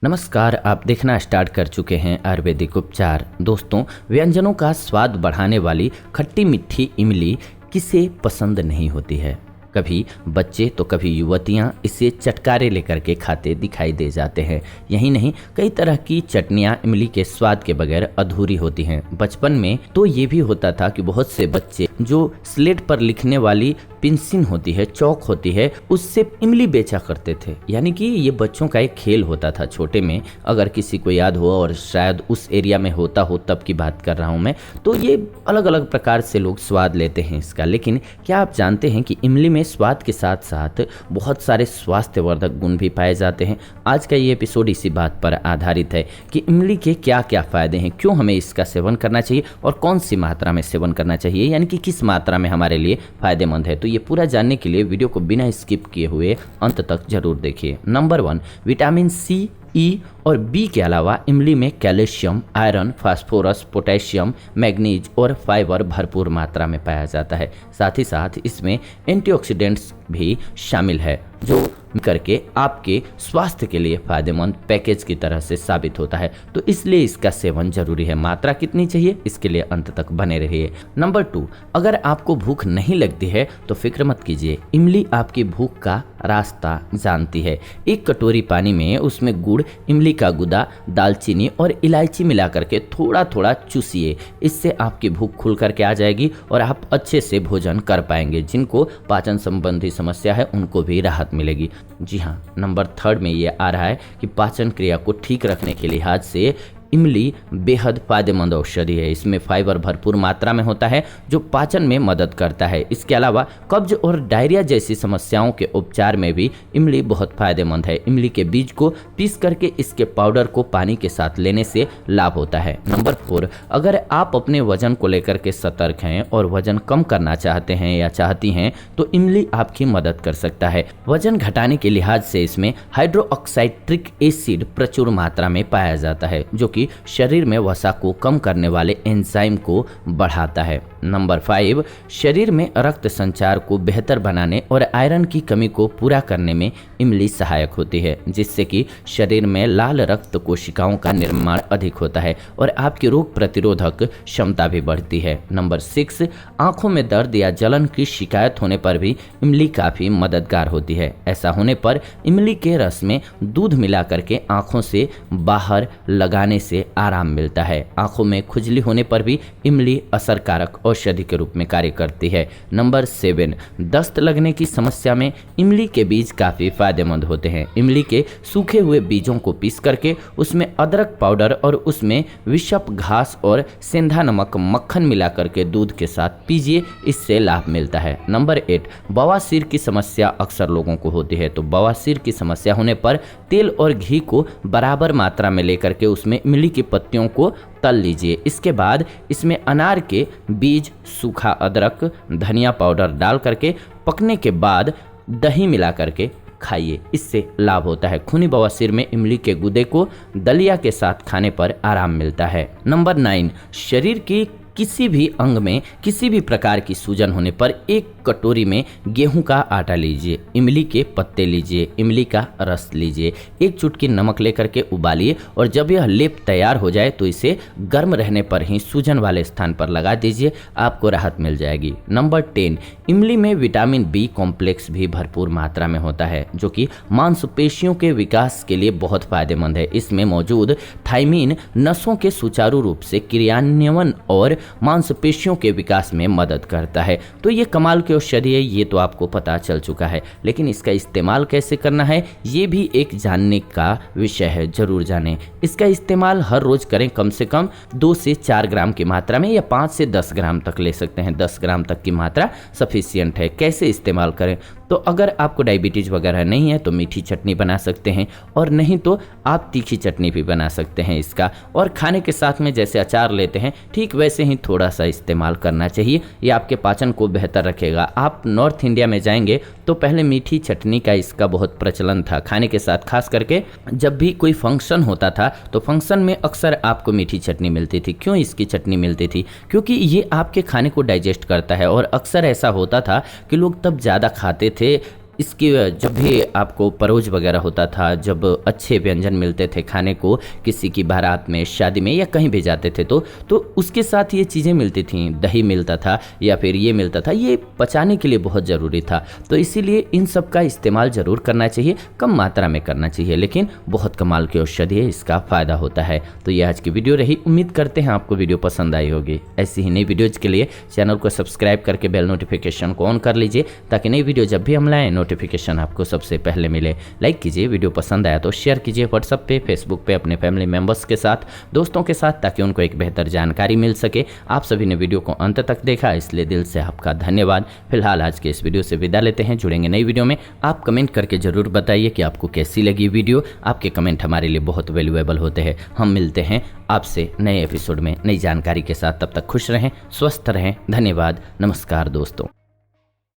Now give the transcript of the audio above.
नमस्कार, आप देखना स्टार्ट कर चुके हैं आयुर्वेदिक उपचार। दोस्तों, व्यंजनों का स्वाद बढ़ाने वाली खट्टी मीठी इमली किसे पसंद नहीं होती है। कभी बच्चे तो कभी युवतियां इसे चटकारे लेकर के खाते दिखाई दे जाते हैं। यही नहीं, कई तरह की चटनियां इमली के स्वाद के बगैर अधूरी होती हैं। बचपन में तो ये भी होता था कि बहुत से बच्चे जो स्लेट पर लिखने वाली पेंसिल होती है, चौक होती है, उससे इमली बेचा करते थे। यानी कि ये बच्चों का एक खेल होता था छोटे में। अगर किसी को याद हो, और शायद उस एरिया में होता हो, तब की बात कर रहा हूँ मैं, तो ये अलग अलग प्रकार से लोग स्वाद लेते हैं इसका। लेकिन क्या आप जानते हैं कि इमली में स्वाद के साथ साथ बहुत सारे स्वास्थ्यवर्धक गुण भी पाए जाते हैं। आज का ये एपिसोड इसी बात पर आधारित है कि इमली के क्या क्या फायदे हैं, क्यों हमें इसका सेवन करना चाहिए और कौन सी मात्रा में सेवन करना चाहिए, यानी कि किस मात्रा में हमारे लिए फायदेमंद है। तो ये पूरा जानने के लिए वीडियो को बिना स्किप किए हुए अंत तक जरूर देखिए। नंबर 1, विटामिन सी, ई और बी के अलावा इमली में calcium, iron, phosphorus, potassium, manganese और फाइबर भरपूर मात्रा में पाया जाता है। साथ ही साथ इसमें एंटीऑक्सीडेंट्स भी शामिल है, जो करके आपके स्वास्थ्य के लिए फायदेमंद पैकेज की तरह से साबित होता है। तो इसलिए इसका सेवन जरूरी है। मात्रा कितनी चाहिए, इसके लिए अंत तक बने रहिए। नंबर 2, अगर आपको भूख नहीं लगती है तो फिक्र मत कीजिए, इमली आपकी भूख का रास्ता जानती है। एक कटोरी पानी में उसमें गुड़, इमली का गुदा, दालचीनी और इलायची मिला करके थोड़ा थोड़ा चूसिए। इससे आपकी भूख खुल करके आ जाएगी और आप अच्छे से भोजन कर पाएंगे। जिनको पाचन संबंधी समस्या है उनको भी राहत मिलेगी। जी हाँ, नंबर 3 में ये आ रहा है कि पाचन क्रिया को ठीक रखने के लिहाज से इमली बेहद फायदेमंद औषधि है। इसमें फाइबर भरपूर मात्रा में होता है जो पाचन में मदद करता है। इसके अलावा कब्ज और डायरिया जैसी समस्याओं के उपचार में भी इमली बहुत फायदेमंद है। इमली के बीज को पीस करके इसके पाउडर को पानी के साथ लेने से लाभ होता है। नंबर 4, अगर आप अपने वजन को लेकर के सतर्क हैं और वजन कम करना चाहते हैं या चाहती हैं तो इमली आपकी मदद कर सकता है। वजन घटाने के लिहाज से इसमें हाइड्रोक्साइट्रिक एसिड प्रचुर मात्रा में पाया जाता है, जो शरीर में वसा को कम करने वाले एंजाइम को बढ़ाता है। नंबर 5, शरीर में रक्त संचार को बेहतर बनाने और आयरन की कमी को पूरा करने में इमली सहायक होती है, जिससे कि शरीर में लाल रक्त कोशिकाओं का निर्माण अधिक होता है और आपकी रोग प्रतिरोधक क्षमता भी बढ़ती है। नंबर 6, आंखों में दर्द या जलन की शिकायत होने पर भी इमली काफी मददगार होती है। ऐसा होने पर इमली के रस में दूध मिला करके आंखों से बाहर लगाने से आराम मिलता है। आंखों में खुजली होने पर भी इमली असरकारक औषधि के रूप में कार्य करती है। नंबर 7, दस्त लगने की समस्या में इमली के बीज काफी फायदेमंद होते हैं। इमली के सूखे हुए बीजों को पीस करके उसमें अदरक पाउडर और उसमें विषप घास और सेंधा नमक मक्खन मिला करके दूध के साथ पीजिए, इससे लाभ मिलता है। नंबर 8, बवासीर की समस्या अक्सर लोगों को होती है। तो बवासीर की समस्या होने पर तेल और घी को बराबर मात्रा में लेकर के उसमें इमली की पत्तियों को तल लीजिए। इसके बाद इसमें अनार के बीज, सूखा अदरक, धनिया पाउडर डाल करके पकने के बाद दही मिला करके खाइए, इससे लाभ होता है। खूनी बवासीर में इमली के गुदे को दलिया के साथ खाने पर आराम मिलता है। नंबर 9, शरीर की किसी भी अंग में किसी भी प्रकार की सूजन होने पर एक कटोरी में गेहूं का आटा लीजिए, इमली के पत्ते लीजिए, इमली का रस लीजिए, एक चुटकी नमक लेकर के उबालिए और जब यह लेप तैयार हो जाए तो इसे गर्म रहने पर ही सूजन वाले स्थान पर लगा दीजिए, आपको राहत मिल जाएगी। नंबर 10, इमली में विटामिन बी कॉम्प्लेक्स भी भरपूर मात्रा में होता है, जो कि मांसपेशियों के विकास के लिए बहुत फायदेमंद है। इसमें मौजूद थायमीन नसों के सुचारू रूप से क्रियान्वयन और मांसपेशियों के विकास में मदद करता है। तो ये कमाल की औषधि है, ये तो आपको पता चल चुका है, लेकिन इसका इस्तेमाल कैसे करना है ये भी एक जानने का विषय है। जरूर जानें। इसका इस्तेमाल हर रोज करें, कम से कम 2 से 4 ग्राम की मात्रा में, या 5 से 10 ग्राम तक ले सकते हैं। 10 ग्राम तक की मात्रा सफिशियंट है। कैसे इस्तेमाल करें, तो अगर आपको डायबिटीज वगैरह नहीं है तो मीठी चटनी बना सकते हैं, और नहीं तो आप तीखी चटनी भी बना सकते हैं इसका। और खाने के साथ में जैसे अचार लेते हैं ठीक वैसे ही थोड़ा सा इस्तेमाल करना चाहिए, ये आपके पाचन को बेहतर रखेगा। आप नॉर्थ इंडिया में जाएंगे तो पहले मीठी चटनी का इसका बहुत प्रचलन था खाने के साथ, खास करके जब भी कोई फंक्शन होता था तो फंक्शन में अक्सर आपको मीठी चटनी मिलती थी। क्यों इसकी चटनी मिलती थी? क्योंकि ये आपके खाने को डाइजेस्ट करता है, और अक्सर ऐसा होता था कि लोग तब ज़्यादा खाते थे इसकी जब भी आपको परोज वगैरह होता था, जब अच्छे व्यंजन मिलते थे खाने को किसी की बारात में, शादी में या कहीं भी जाते थे तो उसके साथ ये चीज़ें मिलती थीं, दही मिलता था या फिर ये मिलता था, ये पचाने के लिए बहुत ज़रूरी था। तो इसीलिए इन सब का इस्तेमाल ज़रूर करना चाहिए, कम मात्रा में करना चाहिए, लेकिन बहुत कमाल की औषधि है, इसका फ़ायदा होता है। तो ये आज की वीडियो रही, उम्मीद करते हैं आपको वीडियो पसंद आई होगी। ऐसी ही नई वीडियोज़ के लिए चैनल को सब्सक्राइब करके बेल नोटिफिकेशन को ऑन कर लीजिए, ताकि नई वीडियो जब भी हम लाएँ नोटिफिकेशन आपको सबसे पहले मिले। लाइक कीजिए, वीडियो पसंद आया तो शेयर कीजिए व्हाट्सएप पे, फेसबुक पे अपने फैमिली मेंबर्स के साथ, दोस्तों के साथ, ताकि उनको एक बेहतर जानकारी मिल सके। आप सभी ने वीडियो को अंत तक देखा, इसलिए दिल से आपका धन्यवाद। फिलहाल आज के इस वीडियो से विदा लेते हैं, जुड़ेंगे नई वीडियो में। आप कमेंट करके जरूर बताइए कि आपको कैसी लगी वीडियो। आपके कमेंट हमारे लिए बहुत वैल्यूएबल होते हैं। हम मिलते हैं आपसे नए एपिसोड में नई जानकारी के साथ, तब तक खुश रहें, स्वस्थ रहें। धन्यवाद, नमस्कार दोस्तों।